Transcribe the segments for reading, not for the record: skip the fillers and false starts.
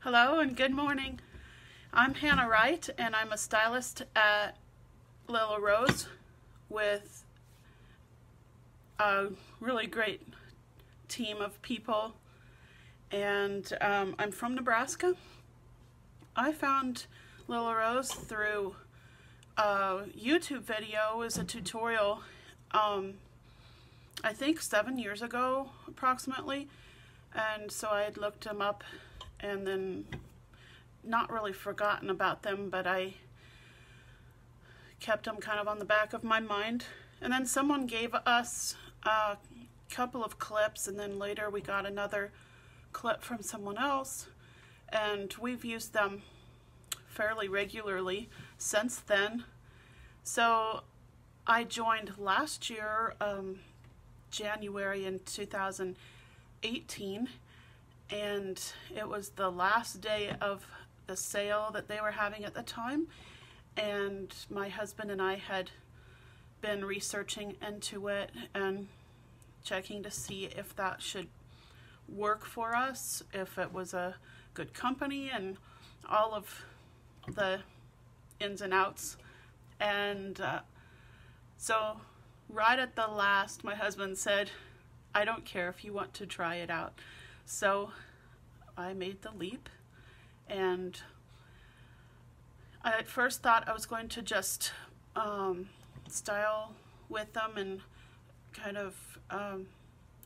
Hello and good morning. I'm Hannah Wright and I'm a stylist at Lilla Rose with a really great team of people, and I'm from Nebraska. I found Lilla Rose through a YouTube video. It was a tutorial I think 7 years ago approximately, and so I had looked them up and then not really forgotten about them, but I kept them kind of on the back of my mind. And then someone gave us a couple of clips, and then later we got another clip from someone else, and we've used them fairly regularly since then. So I joined last year, January in 2018, and it was the last day of the sale that they were having at the time, and my husband and I had been researching into it and checking to see if that should work for us, if it was a good company, and all of the ins and outs. And so right at the last, my husband said, "I don't care if you want to try it out." So I made the leap, and I at first thought I was going to just style with them and kind of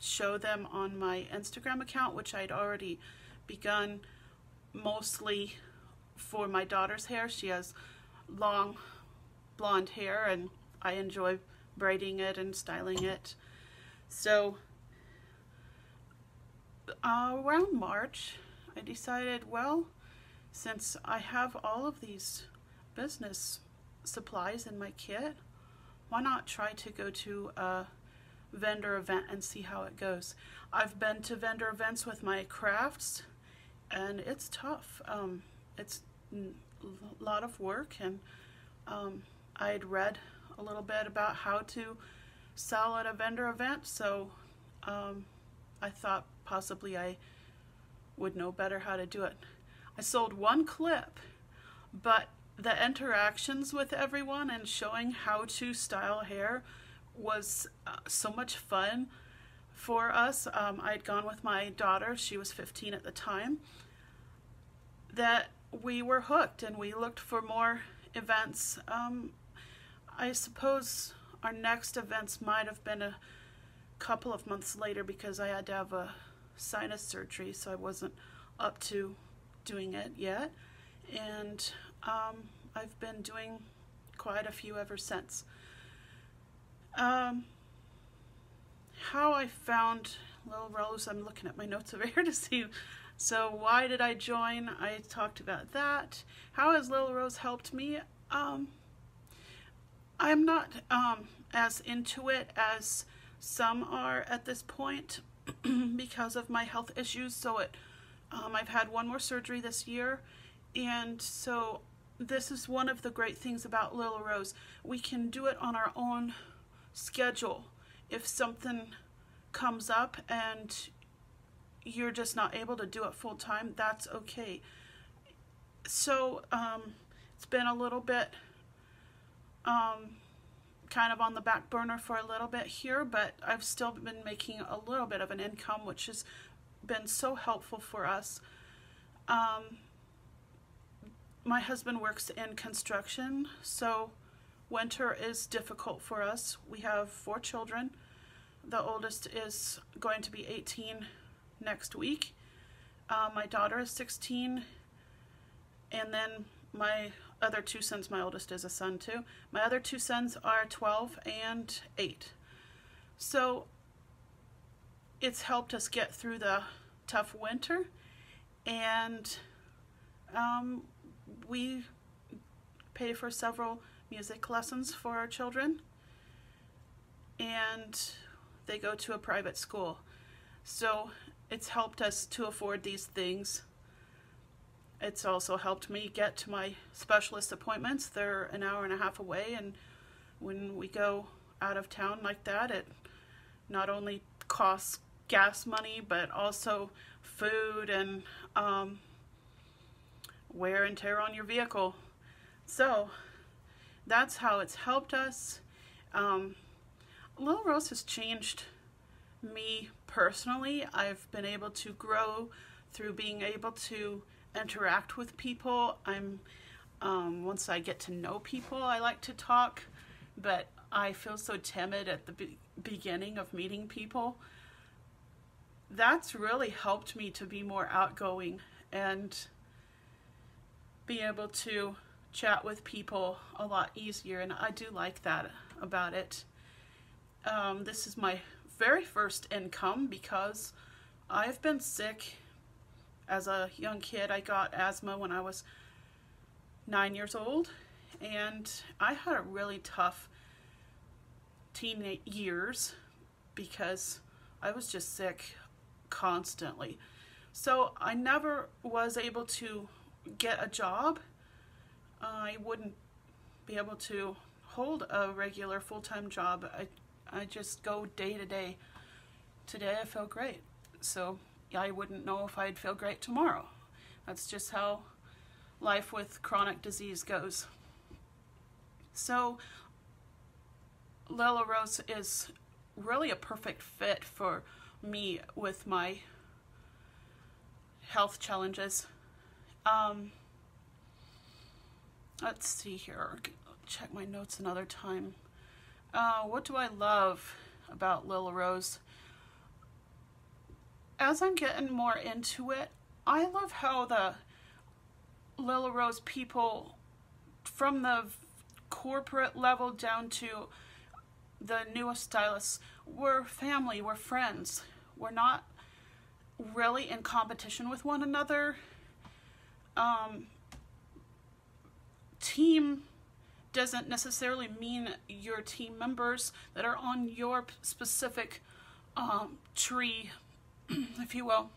show them on my Instagram account, which I'd already begun, mostly for my daughter's hair. She has long blonde hair and I enjoy braiding it and styling it. So around March, I decided, well, since I have all of these business supplies in my kit, why not try to go to a vendor event and see how it goes. I've been to vendor events with my crafts, and it's tough. It's a lot of work, and I'd read a little bit about how to sell at a vendor event, so I thought possibly I would know better how to do it. I sold one clip, but the interactions with everyone and showing how to style hair was so much fun for us. I'd gone with my daughter, she was 15 at the time, that we were hooked and we looked for more events. I suppose our next events might have been a couple of months later because I had to have a sinus surgery, so I wasn't up to doing it yet. And I've been doing quite a few ever since. How I found Lilla Rose, I'm looking at my notes over here to see. So why did I join? I talked about that. How has Lilla Rose helped me? I'm not as into it as some are at this point because of my health issues. So I've had one more surgery this year, and so this is one of the great things about Lilla Rose. We can do it on our own schedule. If something comes up and you're just not able to do it full time, that's okay. So it's been a little bit kind of on the back burner for a little bit here, but I've still been making a little bit of an income, which has been so helpful for us. My husband works in construction, so winter is difficult for us. We have 4 children. The oldest is going to be 18 next week. My daughter is 16, and then my other 2 sons, my oldest is a son too. My other 2 sons are 12 and 8. So it's helped us get through the tough winter, and we pay for several music lessons for our children, and they go to a private school. So it's helped us to afford these things. It's also helped me get to my specialist appointments. They're an hour and a half away, and when we go out of town like that, it not only costs gas money, but also food and wear and tear on your vehicle. So that's how it's helped us. Lilla Rose has changed me personally. I've been able to grow through being able to interact with people. Once I get to know people, I like to talk, but I feel so timid at the beginning of meeting people. That's really helped me to be more outgoing and be able to chat with people a lot easier, and I do like that about it. This is my very first income because I've been sick as a young kid. I got asthma when I was 9 years old, and I had a really tough teen years because I was just sick constantly. So I never was able to get a job. I wouldn't be able to hold a regular full-time job. I just go day to day. Today I feel great, so I wouldn't know if I'd feel great tomorrow. That's just how life with chronic disease goes. So Lilla Rose is really a perfect fit for me with my health challenges. Let's see here. I'll check my notes another time. What do I love about Lilla Rose? As I'm getting more into it, I love how the Lilla Rose people, from the corporate level down to the newest stylists, we're family, we're friends. We're not really in competition with one another. Team doesn't necessarily mean your team members that are on your specific tree, if you will.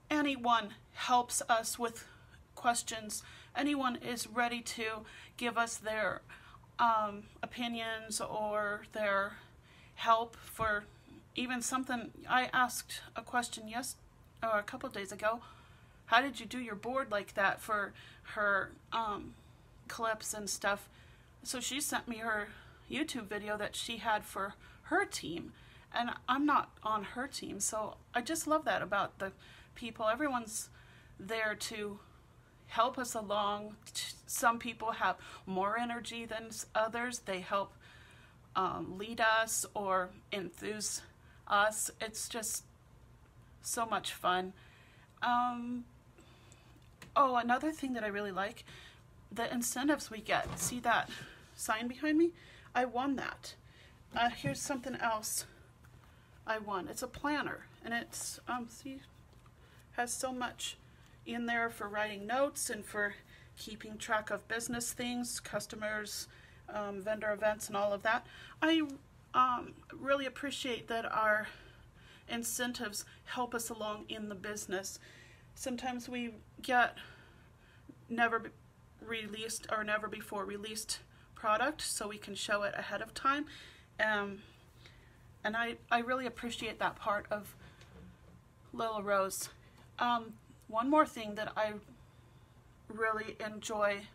Anyone helps us with questions. Anyone is ready to give us their opinions or their help for even something. I asked a question a couple of days ago. How did you do your board like that for her clips and stuff? So she sent me her YouTube video that she had for her team, and I'm not on her team, so I just love that about the people. Everyone's there to help us along. Some people have more energy than others. They help lead us or enthuse us. It's just so much fun. Oh, another thing that I really like, the incentives we get. See that sign behind me? I won that. Here's something else I won. It's a planner, and it's see, has so much in there for writing notes and for keeping track of business things, customers, vendor events, and all of that. I really appreciate that our incentives help us along in the business. Sometimes we get never released or never before released product, so we can show it ahead of time. And I really appreciate that part of Lilla Rose. One more thing that I really enjoy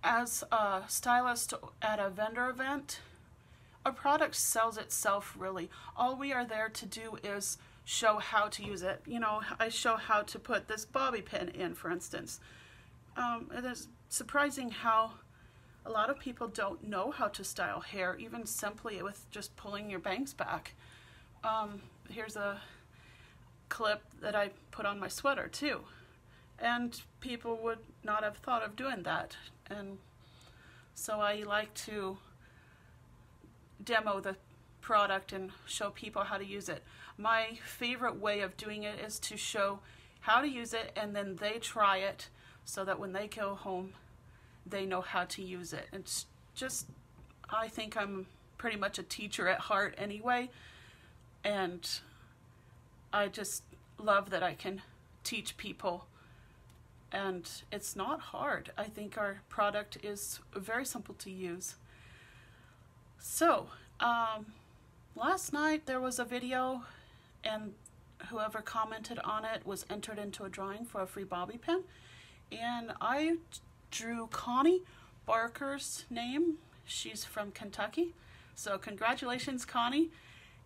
as a stylist at a vendor event, a product sells itself really. All we are there to do is show how to use it. You know, I show how to put this bobby pin in, for instance. It is surprising how a lot of people don't know how to style hair, even simply with just pulling your bangs back. Here's a clip that I put on my sweater too, and people would not have thought of doing that, and so I like to demo the product and show people how to use it. My favorite way of doing it is to show how to use it, and then they try it so that when they go home they know how to use it. It's just, I think I'm pretty much a teacher at heart anyway, and I just love that I can teach people, and it's not hard. I think our product is very simple to use. So last night there was a video, and whoever commented on it was entered into a drawing for a free bobby pin. And I drew Connie Barker's name. She's from Kentucky. So congratulations, Connie.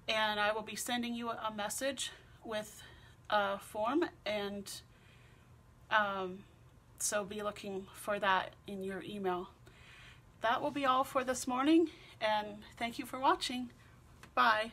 And I will be sending you a message with a form, and so be looking for that in your email. That will be all for this morning, and thank you for watching. Bye.